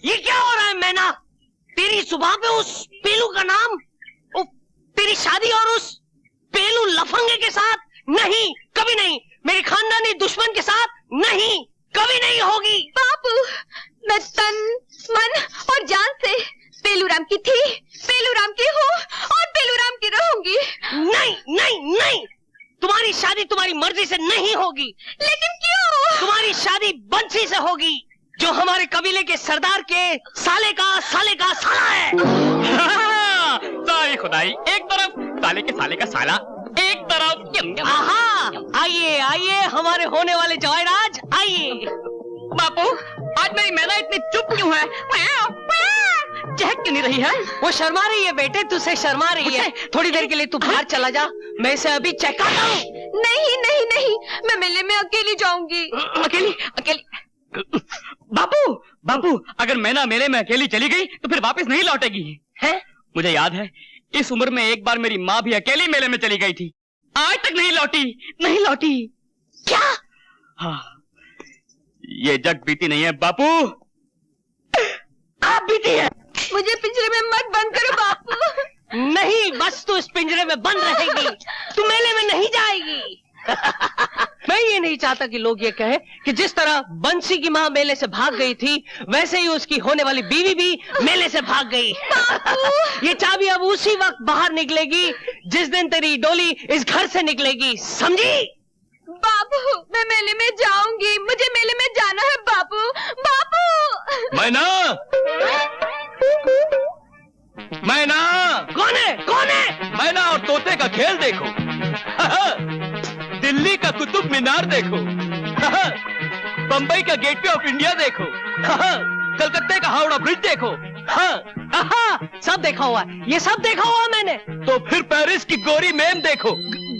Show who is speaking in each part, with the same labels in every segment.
Speaker 1: ये क्या हो रहा है मैना? तेरी सुबह पे उस पेलू का नाम, तेरी शादी और उस पेलू लफंगे के साथ? नहीं, कभी नहीं। मेरे खानदानी दुश्मन के साथ नहीं, कभी नहीं होगी।
Speaker 2: बापू, मैं तन मन और जान से पेलूराम की थी, पेलूराम की हूँ और पेलूराम की रहूंगी।
Speaker 1: नहीं नहीं नहीं, तुम्हारी शादी तुम्हारी मर्जी से नहीं होगी।
Speaker 2: लेकिन क्यों?
Speaker 1: तुम्हारी शादी बंसी से होगी, जो हमारे कबीले के सरदार के साले का साला है।
Speaker 3: सारी खुदाई एक तरफ, साले के साले का साला एक तरफ।
Speaker 1: आहा, आइए आइए हमारे होने वाले जवाईराज, आइए।
Speaker 3: बापू, आज मेरी मैना इतनी चुप क्यों है? चहक क्यों नहीं रही है?
Speaker 1: वो शर्मा रही है बेटे, तुझसे शर्मा रही है। थोड़ी देर के लिए तू बाहर चला जा, मैं इसे अभी चेकाता हूँ।
Speaker 2: नहीं नहीं नहीं, मैं मेले में अकेली जाऊंगी।
Speaker 3: अकेली अकेली? बापू बापू, अगर मैना मेले में अकेली चली गई तो फिर वापस नहीं लौटेगी।
Speaker 1: है?
Speaker 3: मुझे याद है, इस उम्र में एक बार मेरी माँ भी अकेली मेले में चली गई थी, आज तक नहीं लौटी।
Speaker 1: क्या?
Speaker 3: हाँ, ये जग बीती नहीं है बापू, आप बीती है।
Speaker 2: मुझे पिंजरे में मत बंद करो बापू।
Speaker 1: नहीं, बस तू इस पिंजरे में बंद रहेगी, तू मेले में नहीं जाएगी। मैं ये नहीं चाहता कि लोग ये कहें कि जिस तरह बंसी की माँ मेले से भाग गई थी, वैसे ही उसकी होने वाली बीवी भी मेले से भाग गई। ये चाबी अब उसी वक्त बाहर निकलेगी जिस दिन तेरी डोली इस घर से निकलेगी, समझी?
Speaker 2: बापू, मैं मेले में जाऊंगी, मुझे मेले में जाना है बापू। बापू,
Speaker 3: मैना, मैना,
Speaker 1: कौन है?
Speaker 3: मैना और तोते का खेल देखो। दिल्ली का कुतुब मीनार देखो। बंबई का गेटवे ऑफ इंडिया देखो। कलकत्ते का हावड़ा ब्रिज देखो।
Speaker 1: सब देखा हुआ है, ये सब देखा हुआ मैंने।
Speaker 3: तो फिर पेरिस की गोरी मैम देखो।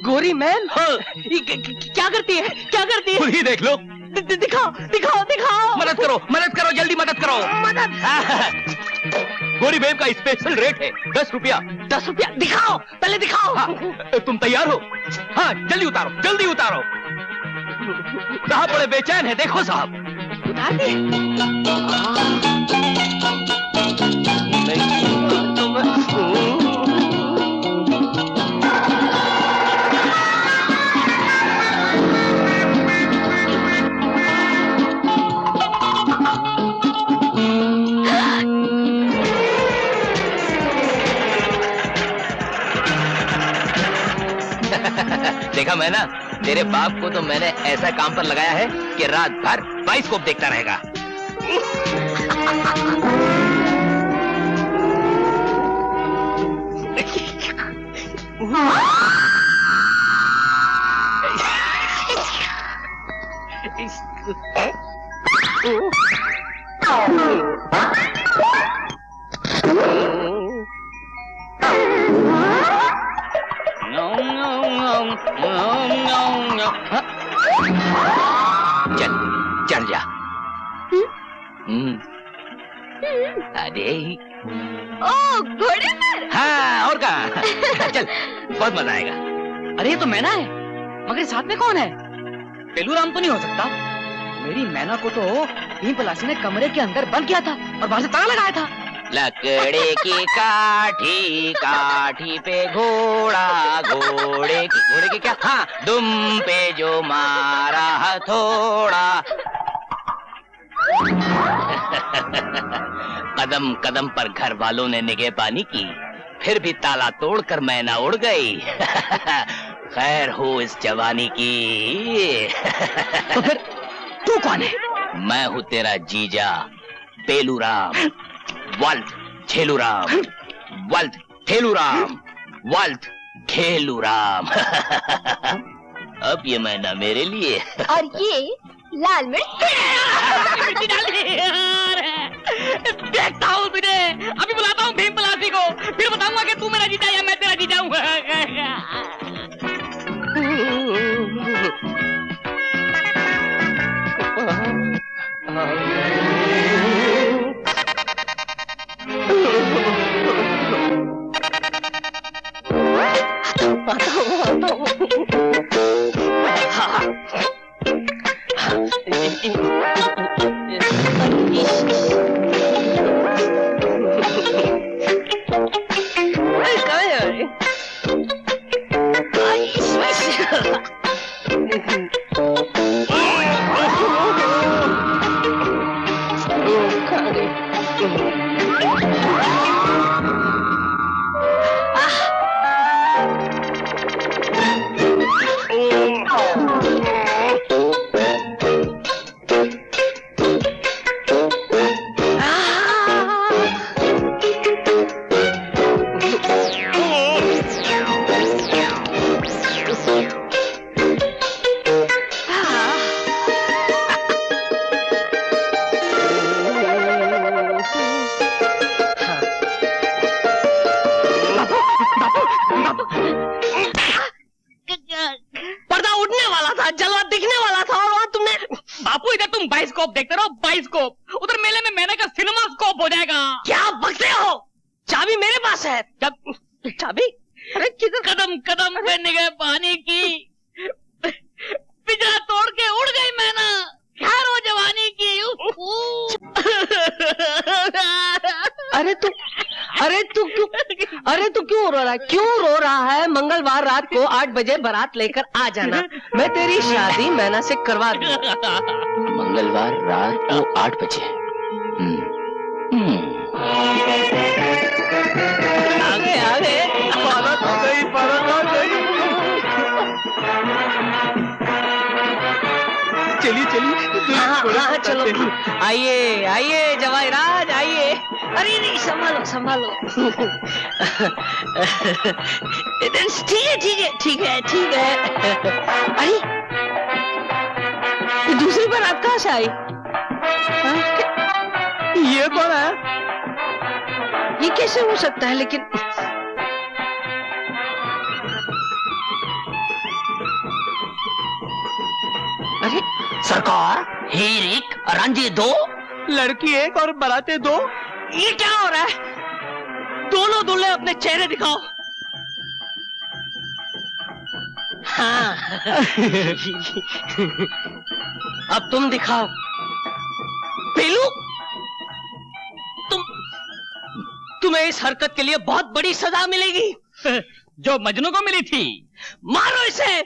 Speaker 1: गोरी मैम?
Speaker 3: हाँ।
Speaker 1: क्या करती है?
Speaker 3: खुद ही देख लो।
Speaker 1: दिखाओ।
Speaker 3: मदद करो, जल्दी मदद करो। गोरी मैम का स्पेशल रेट है 10 रुपया।
Speaker 1: 10 रुपया? दिखाओ, पहले दिखाओ।
Speaker 3: हाँ, तुम तैयार हो? हाँ, जल्दी उतारो। साहब बड़े बेचैन है, देखो साहब।
Speaker 1: उतार दे।
Speaker 4: देखा मैना, तेरे बाप को तो मैंने ऐसा काम पर लगाया है कि रात भर बाइस्कोप देखता रहेगा। चल चढ़ जा। अरे
Speaker 2: ओ, घोड़े पर?
Speaker 4: हाँ, और कहाँ? चल, बहुत मजा आएगा।
Speaker 1: अरे ये तो मैना है, मगर साथ में कौन है? पेलूराम तो नहीं हो सकता। मेरी मैना को तो भीम पलासी ने कमरे के अंदर बंद किया था और बाहर से ताला लगाया था।
Speaker 4: लकड़े की काठी पे घोड़े की क्या? हाँ, दुम पे जो मारा हथौड़ा। कदम कदम पर घर वालों ने निगहबानी की, फिर भी ताला तोड़कर मैना उड़ गई। खैर हो इस जवानी की।
Speaker 1: तो फिर तू कौन है?
Speaker 4: मैं हूँ तेरा जीजा पेलूराम, वल्द ठेलूराम, वल्द ठेलूराम, वल्द खेलूराम। अब ये मैना मेरे लिए
Speaker 2: और ये लाल मिर्च।
Speaker 3: देखता हूँ तुझे, अभी बुलाता हूँ भीम पलासी को, फिर बताऊंगा कि तू मेरा जीजा या मैं तेरा जीजा हूँ।
Speaker 1: पर्दा उड़ने वाला था, जलवा दिखने वाला था, और वहाँ तुमने।
Speaker 3: बापू इधर तुम बाइस्कोप देखते रहो, बाइस्कोप। उधर मेले में मैंने का सिनेमा स्कोप हो जाएगा।
Speaker 1: क्या बकते हो? चाबी मेरे पास है। चाबी? अरे किधर?
Speaker 3: कदम कदम पे निगाह पानी की, पिंजरा तोड़ के उड़ गई मैना, खैर हो जवानी की।
Speaker 1: अरे तू क्यों रो रहा है? क्यों रो रहा है? मंगलवार रात को 8 बजे बारात लेकर आ जाना, मैं तेरी शादी मैना से करवा दूंगा।
Speaker 4: मंगलवार रात को 8 बजे।
Speaker 1: आ गए।
Speaker 5: बारात आ गई, बारात आ गई। चलिए
Speaker 1: हाँ, चलो आइए जवाहराज आइए। अरे नहीं, संभालो। ठीक है। अरे दूसरी बारात कहाँ से आई?
Speaker 5: ये कौन है?
Speaker 1: ये कैसे हो सकता है? लेकिन अरे
Speaker 4: सरकार, हीर एक रांझे 2,
Speaker 5: लड़की एक और बाराते 2।
Speaker 1: ये क्या हो रहा है? दोनों दूल्हे अपने चेहरे दिखाओ। हाँ। अब तुम दिखाओ। पेलू, तुम्हें इस हरकत के लिए बहुत बड़ी सजा मिलेगी,
Speaker 3: जो मजनू को मिली थी।
Speaker 1: मारो इसे।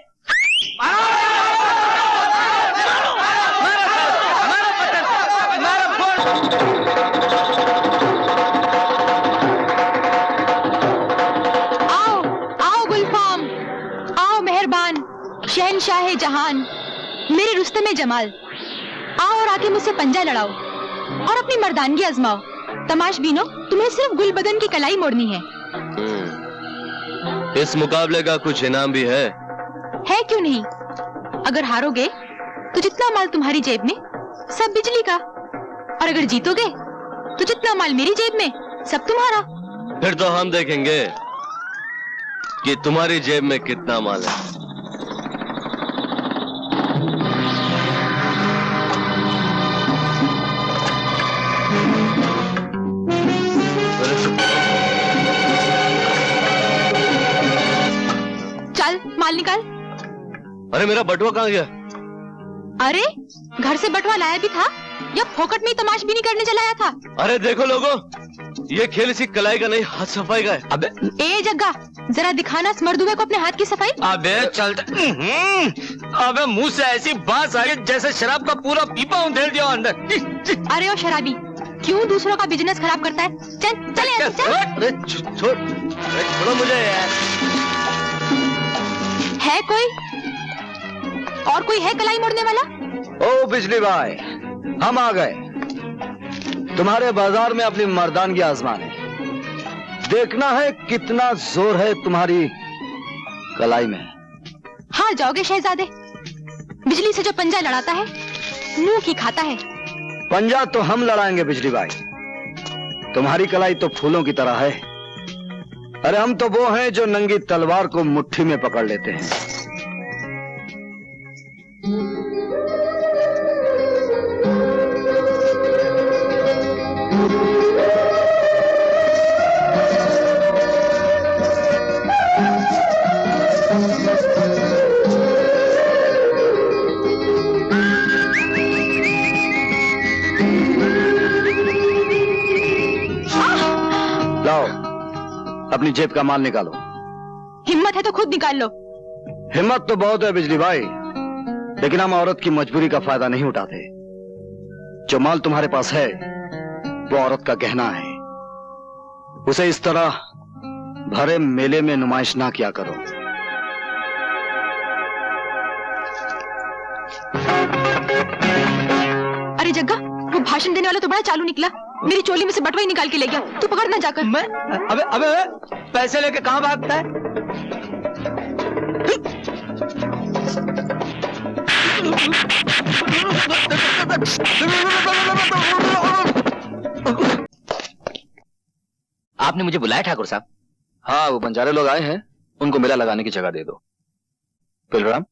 Speaker 2: आओ गुलफाम, आओ मेहरबान, शहनशाह जहान, मेरे रुस्तमे जमाल, आओ और आके मुझसे पंजा लड़ाओ और अपनी मर्दानगी आजमाओ। तमाशबीनो, तुम्हें सिर्फ गुलबदन की कलाई मोड़नी है।
Speaker 6: इस मुकाबले का कुछ इनाम भी है
Speaker 2: क्यों नहीं? अगर हारोगे तो जितना माल तुम्हारी जेब में सब बिजली का, और अगर जीतोगे तो जितना माल मेरी जेब में सब तुम्हारा।
Speaker 6: फिर तो हम देखेंगे कि तुम्हारी जेब में कितना माल है।
Speaker 2: चल माल निकाल।
Speaker 6: अरे मेरा बटुआ कहाँ गया?
Speaker 2: अरे घर से बटुआ लाया भी था या फोकट में ही तमाशबीनी करने चलाया था?
Speaker 6: अरे देखो लोगों, ये खेल इसी कलाई का नहीं, हाथ सफाई का है।
Speaker 5: अबे
Speaker 2: ए जग्गा, जरा दिखाना इस मर्दुए को अपने हाथ की सफाई।
Speaker 5: अबे चलता। अबे मुंह से ऐसी बात आ रही जैसे शराब का पूरा पीपा उधेड़ दिया अंदर।
Speaker 2: अरे ओ शराबी, क्यों दूसरों का बिजनेस खराब करता है? चल यहाँ से, चल।
Speaker 6: अरे छोड़ो मुझे यार।
Speaker 2: है कोई और कोई है कलाई मोड़ने वाला?
Speaker 7: ओ बिजली भाई, हम आ गए तुम्हारे बाजार में अपनी मर्दानगी आजमाने। देखना है कितना जोर है तुम्हारी कलाई में।
Speaker 2: हार जाओगे शहजादे, बिजली से जो पंजा लड़ाता है मुंह की खाता है।
Speaker 7: पंजा तो हम लड़ाएंगे बिजली भाई, तुम्हारी कलाई तो फूलों की तरह है। अरे हम तो वो हैं जो नंगी तलवार को मुट्ठी में पकड़ लेते हैं। लाओ अपनी जेब का माल निकालो।
Speaker 2: हिम्मत है तो खुद निकाल लो।
Speaker 7: हिम्मत तो बहुत है बिजली भाई, लेकिन हम औरत की मजबूरी का फायदा नहीं उठाते। जो माल तुम्हारे पास है वो औरत का गहना है। उसे इस तरह भरे मेले में नुमाइश ना किया करो।
Speaker 2: अरे जग्गा, वो भाषण देने वाला तो बड़ा चालू निकला। मेरी चोली में से बटुआ ही निकाल के ले गया। तू पकड़ ना जाकर।
Speaker 5: मैं अबे अबे पैसे लेके कहां भागता है?
Speaker 4: आपने मुझे बुलाया ठाकुर साहब?
Speaker 7: हाँ, वो बंजारे लोग आए हैं, उनको मेला लगाने की जगह दे दो। पिलराम,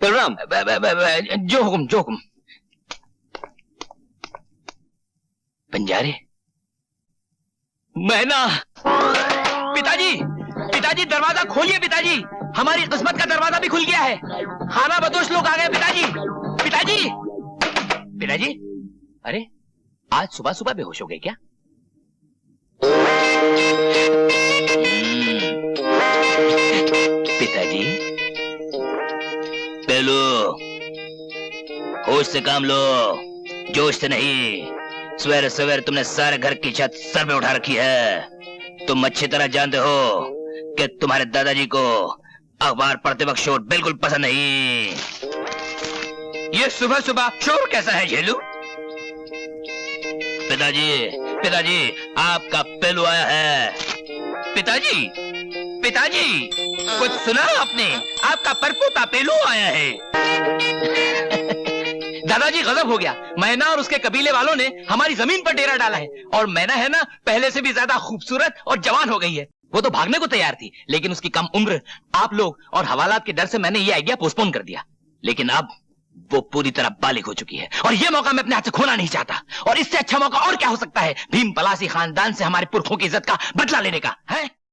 Speaker 7: पिलराम,
Speaker 4: जो हुक्म, जो हुक्म। बंजारे? मैना! पिताजी, पिताजी दरवाजा खोलिए पिताजी, हमारी किस्मत का दरवाजा भी खुल गया है। खाना बदोश लोग आ गए पिताजी। पिताजी, पिताजी, अरे आज सुबह सुबह बेहोश हो गए क्या? पिताजी, पेलो, होश से काम लो, जोश से नहीं। सवेरे सवेरे तुमने सारे घर की छत सर पे उठा रखी है। तुम अच्छी तरह जानते हो कि तुम्हारे दादाजी को अखबार पढ़ते वक्त शोर बिल्कुल पसंद नहीं। ये सुबह सुबह शोर कैसा है झेलू? पिताजी, पिताजी, आपका पेलू आया है। पिताजी, पिताजी, कुछ सुना आपने? आपका परपोता पेलू आया है। दादाजी गजब हो गया। मैना और उसके कबीले वालों ने हमारी जमीन पर डेरा डाला है, और मैना है ना, पहले से भी ज्यादा खूबसूरत और जवान हो गई है। वो तो भागने को तैयार थी, लेकिन उसकी कम उम्र, आप लोग और हवालात के डर से मैंने ये आइडिया पोस्टपोन कर दिया। लेकिन अब वो पूरी तरह बालिग हो चुकी है, और ये मौका मैं अपने हाथ से खोना नहीं चाहता। और इससे अच्छा मौका और क्या हो सकता है भीम पलासी खानदान से हमारे पुरखों की इज्जत का बदला लेने का, है?